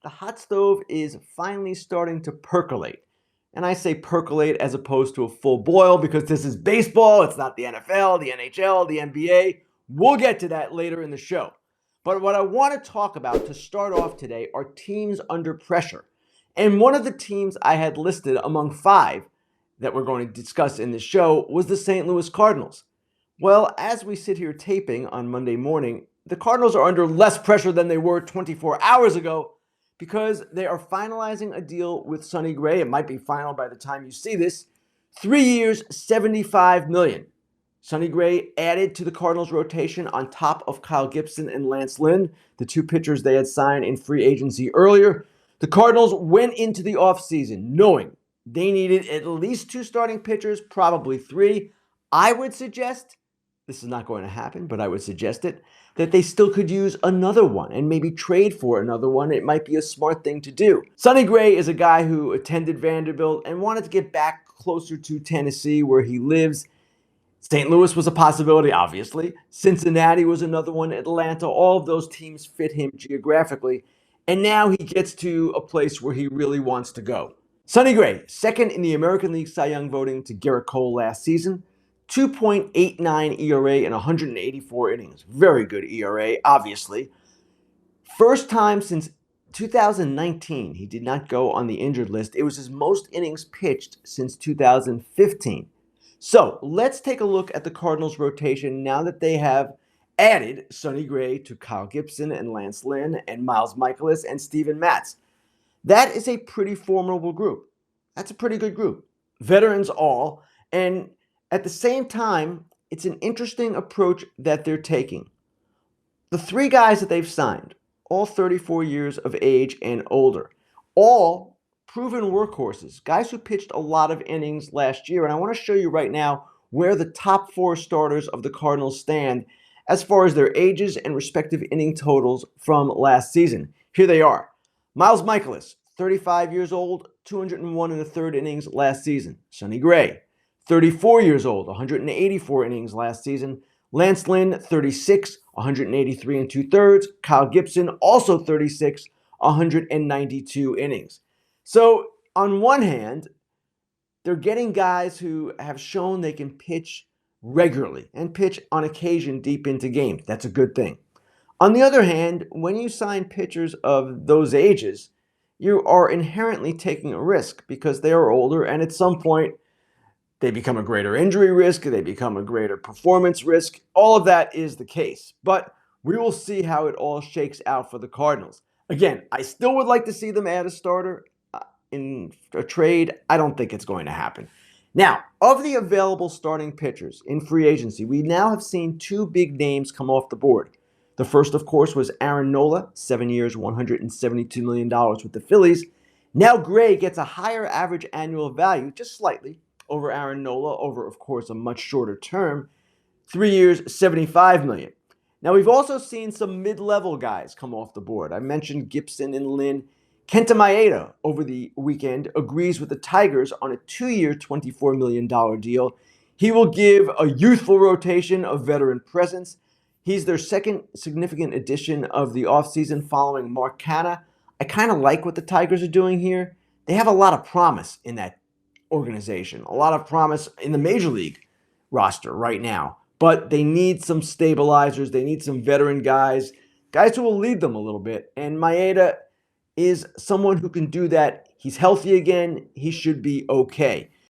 the hot stove is finally starting to percolate. And I say percolate as opposed to a full boil because this is baseball. It's not the NFL, the NHL, the NBA. We'll get to that later in the show. But what I want to talk about to start off today are teams under pressure. And one of the teams I had listed among five that we're going to discuss in this show was the St. Louis Cardinals. Well, as we sit here taping on Monday morning, the Cardinals are under less pressure than they were 24 hours ago because they are finalizing a deal with Sonny Gray. It might be final by the time you see this. 3 years, $75 million. Sonny Gray added to the Cardinals rotation on top of Kyle Gibson and Lance Lynn, the two pitchers they had signed in free agency earlier. The Cardinals went into the offseason knowing they needed at least two starting pitchers, probably three. I would suggest, this is not going to happen, but I would suggest it, that they still could use another one and maybe trade for another one. It might be a smart thing to do. Sonny Gray is a guy who attended Vanderbilt and wanted to get back closer to Tennessee where he lives. St. Louis was a possibility, obviously. Cincinnati was another one. Atlanta, all of those teams fit him geographically. And now he gets to a place where he really wants to go. Sonny Gray, second in the American League Cy Young voting to Garrett Cole last season. 2.89 ERA in 184 innings. Very good ERA, obviously. First time since 2019 he did not go on the injured list. It was his most innings pitched since 2015. So let's take a look at the Cardinals rotation now that they have added Sonny Gray to Kyle Gibson and Lance Lynn and Miles Mikolas and Steven Matz. That is a pretty formidable group. That's a pretty good group. Veterans all. And at the same time, it's an interesting approach that they're taking. The three guys that they've signed, all 34 years of age and older, all proven workhorses, guys who pitched a lot of innings last year. And I want to show you right now where the top four starters of the Cardinals stand as far as their ages and respective inning totals from last season. Here they are. Miles Mikolas, 35 years old, 201 and a third innings last season. Sonny Gray, 34 years old, 184 innings last season. Lance Lynn, 36, 183 and two-thirds. Kyle Gibson, also 36, 192 innings. So on one hand, they're getting guys who have shown they can pitch regularly and pitch on occasion deep into games. That's a good thing. On the other hand, when you sign pitchers of those ages, you are inherently taking a risk because they are older, and at some point, they become a greater injury risk, they become a greater performance risk. All of that is the case. But we will see how it all shakes out for the Cardinals. Again, I still would like to see them add a starter in a trade. I don't think it's going to happen. Now, of the available starting pitchers in free agency, we now have seen two big names come off the board. The first, of course, was Aaron Nola, 7 years, $172 million with the Phillies. Now Gray gets a higher average annual value, just slightly, over Aaron Nola, over, of course, a much shorter term. 3 years, $75 million. Now, we've also seen some mid-level guys come off the board. I mentioned Gibson and Lynn. Kenta Maeda over the weekend agrees with the Tigers on a 2-year, $24 million deal. He will give a youthful rotation of veteran presence. He's their second significant addition of the offseason following Mark Canha. I kind of like what the Tigers are doing here. They have a lot of promise in that organization, a lot of promise in the major league roster right now. But they need some stabilizers. They need some veteran guys who will lead them a little bit. And Maeda is someone who can do that. He's healthy again. He should be okay.